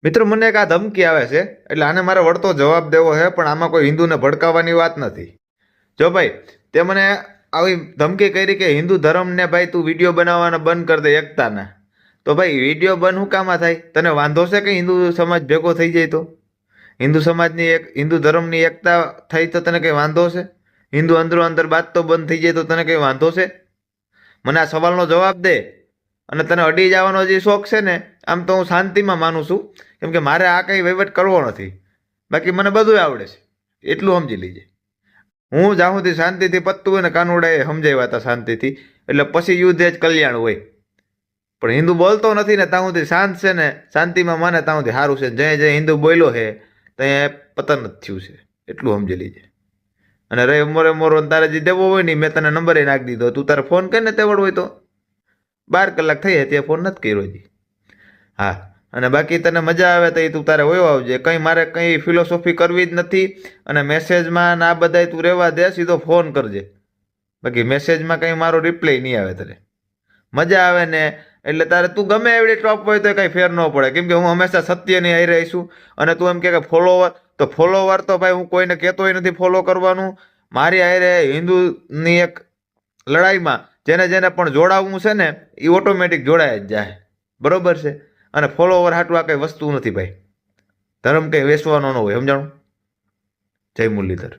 મિત્રો મને એક આ ધમકી આવે છે એટલે આને મારે વળતો જવાબ દેવો છે, પણ આમાં કોઈ હિન્દુને ભડકાવવાની વાત નથી. જો ભાઈ તે મને આવી ધમકી કરી કે હિન્દુ ધર્મને ભાઈ તું વિડીયો બનાવવાના બંધ કરી દે એકતાના, તો ભાઈ વિડીયો બંધ શું કામાં થાય? તને વાંધો છે કે હિન્દુ સમાજ ભેગો થઈ જાય તો? હિન્દુ સમાજની હિન્દુ ધર્મની એકતા થઈ તો તને કંઈ વાંધો છે? હિન્દુ અંદરો અંદર બાત તો બંધ થઈ જાય તો તને કંઈ વાંધો છે? મને આ સવાલનો જવાબ દે. અને તને અડી જવાનો જે શોખ છે ને, આમ તો હું શાંતિમાં માનું છું, કેમ કે મારે આ કંઈ વહીવટ કરવો નથી. બાકી મને બધું આવડે છે, એટલું સમજી લીજે. હું જ્યાં સુધી શાંતિથી પતતું હોય ને, કાનુડાએ સમજાવ્યા હતા શાંતિથી, એટલે પછી યુદ્ધ જ કલ્યાણ હોય. પણ હિન્દુ બોલતો નથી ને ત્યાં સુધી શાંત છે ને, શાંતિમાં માને ત્યાં સુધી સારું છે. જય જય હિન્દુ બોલ્યો છે ત્યાં પતન જ થયું છે, એટલું સમજી લીજે. અને રે મોરે મોરો તારે જે દેવો હોય ને, મેં તને નંબરે નાખી દીધો. તું તારે ફોન કરીને તેવડ હોય તો 12 કલાક થઈ ત્યાં ફોન નથી કર્યો હજી. હા, અને બાકી તને મજા આવે તો તું તારે વયો આવજે. કંઈ મારે કંઈ ફિલોસોફી કરવી જ નથી. અને મેસેજમાં આ બધાય તું રહેવા દે, સીધો ફોન કરજે. બાકી મેસેજમાં કંઈ મારો રિપ્લાય નહીં આવે. તારે મજા આવે ને એટલે તારે તું ગમે એવડી ટોપ હોય તો કંઈ ફેર ન પડે, કેમ કે હું હંમેશા સત્યની હારે રહીશું. અને તું એમ કે ફોલોવર, તો ફોલોવર તો ભાઈ હું કોઈને કહેતોય નથી ફોલો કરવાનું. મારી હારે હિન્દુની એક લડાઈમાં જેને જેને પણ જોડાવવું છે ને, એ ઓટોમેટિક જોડાય જ જાય. બરોબર છે? અને ફોલોવર હાટું આ કંઈ વસ્તુ નથી ભાઈ. ધર્મ કંઈ વેચવાનો ન હોય, સમજાણું? જય મુરલીધર.